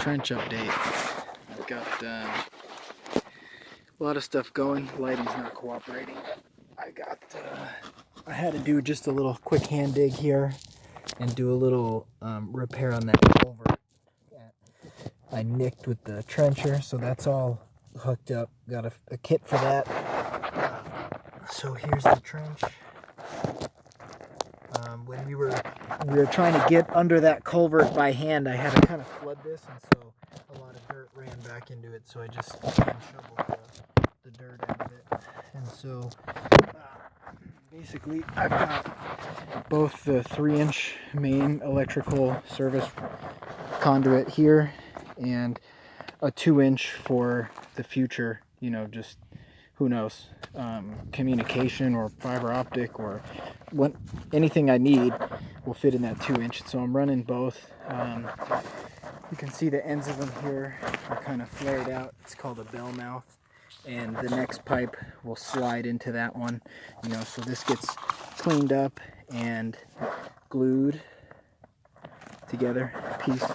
trench update. I've got a lot of stuff going. Lighting's not cooperating. I had to do just a little quick hand dig here and do a little repair on that culvert that I nicked with the trencher, so that's all hooked up. Got a kit for that. So here's the trench. When we were trying to get under that culvert by hand, I had to kind of flood this, and so a lot of dirt ran back into it. So I just hand shoveled the dirt out of it. And so basically, I've got both the 3-inch main electrical service conduit here and a 2-inch for the future. You know, just who knows, communication or fiber optic or anything I need will fit in that 2-inch. So I'm running both. You can see the ends of them here are kind of flared out. It's called a bell mouth, and the next pipe will slide into that one. You know, so this gets cleaned up and glued together piece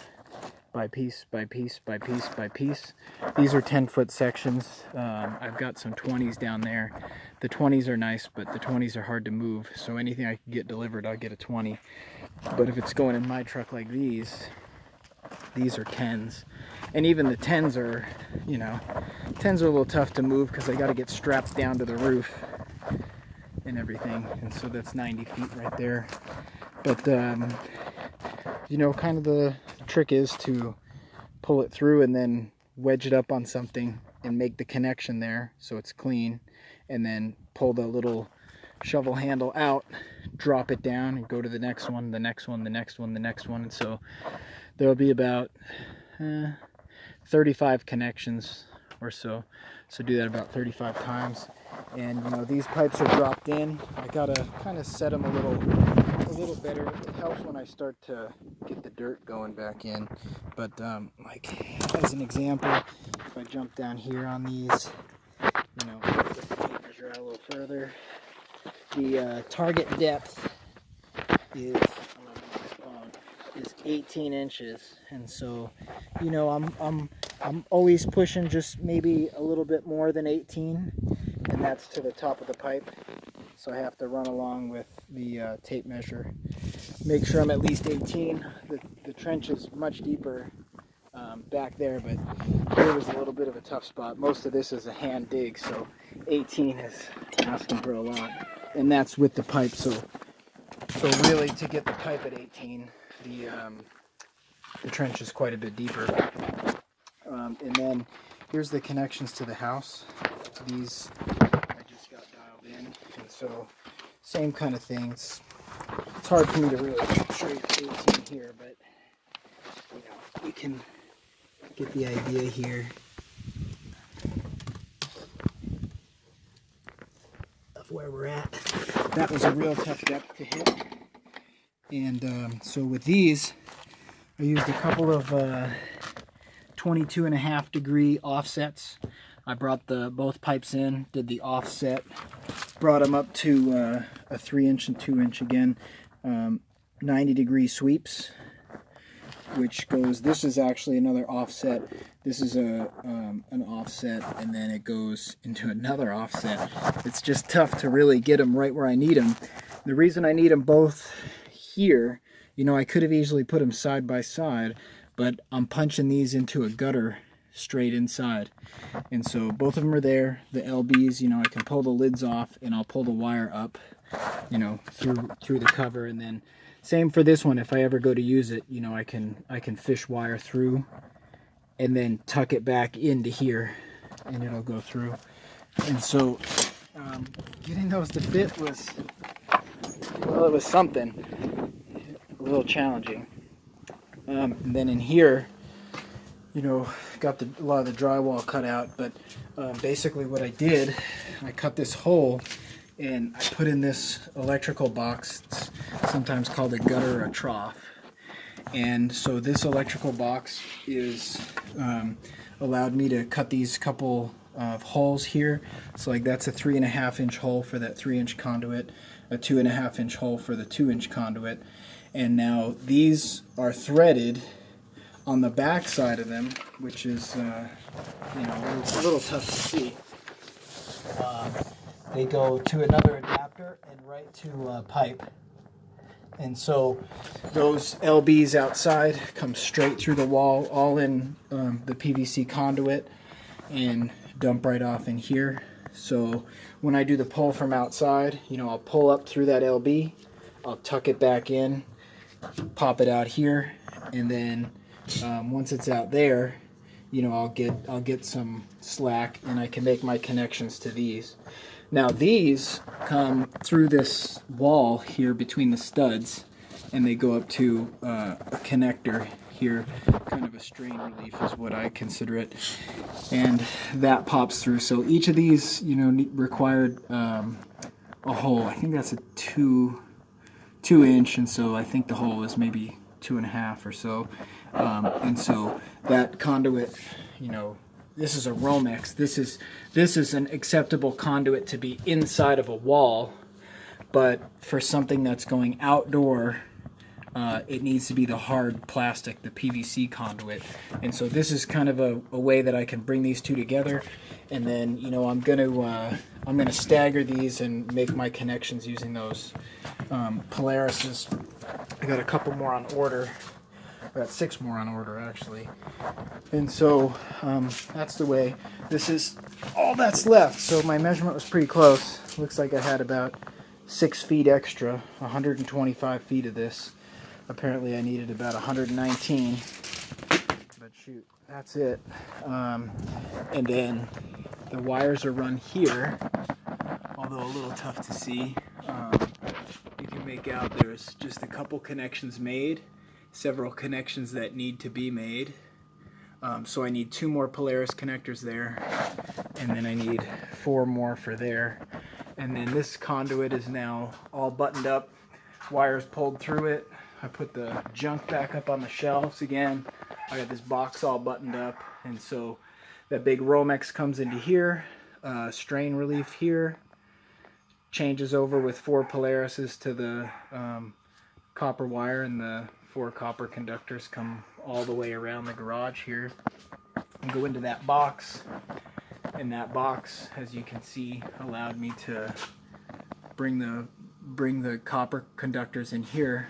by piece by piece by piece by piece. These are 10-foot sections. I've got some 20s down there. The 20s are nice, but the 20s are hard to move, so anything I can get delivered, I'll get a 20. But if it's going in my truck like these are 10s. And even the 10s are, you know, 10s are a little tough to move because they got to get strapped down to the roof and everything. And so that's 90 feet right there. But you know, kind of the trick is to pull it through and then wedge it up on something and make the connection there so it's clean, and then pull the little shovel handle out, drop it down, and go to the next one, the next one, the next one, the next one. And so there'll be about 35 connections or so. So do that about 35 times. And you know, these pipes are dropped in. I gotta kind of set them a little better. It helps when I start to get the dirt going back in. But like as an example, if I jump down here on these, you know, get the tape measure out a little further. The target depth is 18 inches, and so, you know, I'm always pushing just maybe a little bit more than 18, and that's to the top of the pipe. So I have to run along with the tape measure, make sure I'm at least 18. The trench is much deeper back there, but here was a little bit of a tough spot. Most of this is a hand dig, so 18 is asking for a lot, and that's with the pipe. So really, to get the pipe at 18, the trench is quite a bit deeper. And then here's the connections to the house. These I just got dialed in, and so same kind of things. It's hard for me to really show you 18 here, but you know, you can get the idea here of where we're at. That was a real tough depth to hit. And so with these, I used a couple of 22.5 degree offsets. I brought both pipes in, did the offset, brought them up to a 3-inch and 2-inch again, 90 degree sweeps, which goes, this is actually another offset. This is an offset, and then it goes into another offset. It's just tough to really get them right where I need them. The reason I need them both here, you know, I could have easily put them side by side, but I'm punching these into a gutter straight inside. And so both of them are there. The LBs, you know, I can pull the lids off and I'll pull the wire up, you know, through the cover. And then same for this one. If I ever go to use it, you know, I can fish wire through and then tuck it back into here and it'll go through. And so getting those to fit was, well, it was something. A little challenging. And then in here, you know, got a lot of the drywall cut out, but basically what I did, I cut this hole and I put in this electrical box. It's sometimes called a gutter or a trough. And so this electrical box is allowed me to cut these couple of holes here. So like that's a 3.5-inch hole for that 3-inch conduit, a 2.5-inch hole for the 2-inch conduit. And now these are threaded On the back side of them, which is you know, a little tough to see, they go to another adapter and right to a pipe. And so those LBs outside come straight through the wall, all in the PVC conduit, and dump right off in here. So when I do the pull from outside, you know, I'll pull up through that LB, I'll tuck it back in, pop it out here, and then once it's out there, you know, I'll get some slack, and I can make my connections to these. Now these come through this wall here between the studs, and they go up to a connector here, kind of a strain relief is what I consider it, and that pops through. So each of these, you know, required a hole. I think that's a two inch, and so I think the hole is maybe 2.5 or so, and so that conduit, you know, this is a Romex. This is an acceptable conduit to be inside of a wall, but for something that's going outdoor, it needs to be the hard plastic, the PVC conduit. And so this is kind of a way that I can bring these two together. And then, you know, I'm gonna stagger these and make my connections using those Polarises. I got a couple more on order. I got 6 more on order actually. And so that's the way. This is all that's left. So my measurement was pretty close. Looks like I had about 6 feet extra, 125 feet of this. Apparently I needed about 119, but shoot, that's it. And then the wires are run here, although a little tough to see. You can make out there's just a couple connections made, several connections that need to be made. So I need 2 more Polaris connectors there, and then I need 4 more for there. And then this conduit is now all buttoned up, wires pulled through it. I put the junk back up on the shelves again. I got this box all buttoned up, and so that big Romex comes into here, strain relief here, changes over with 4 Polarises to the copper wire, and the 4 copper conductors come all the way around the garage here and go into that box. And that box, as you can see, allowed me to bring the copper conductors in here,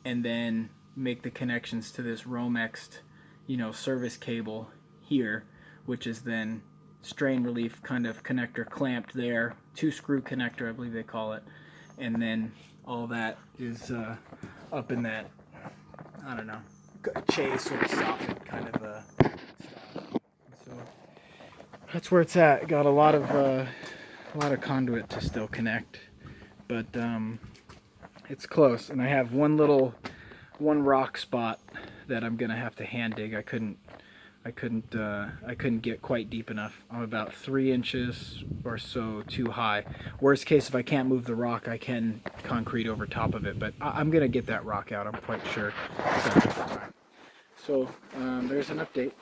and then make the connections to this Romexed, you know, service cable here, which is then strain relief kind of connector clamped there, 2-screw connector I believe they call it, and then all that is up in that, I don't know, chase or soffit kind of a style. So that's where it's at. Got a lot of conduit to still connect, but it's close, and I have one rock spot that I'm gonna have to hand dig. I couldn't get quite deep enough. I'm about 3 inches or so too high. Worst case, if I can't move the rock, I can concrete over top of it, but I'm gonna get that rock out, I'm quite sure. So there's an update.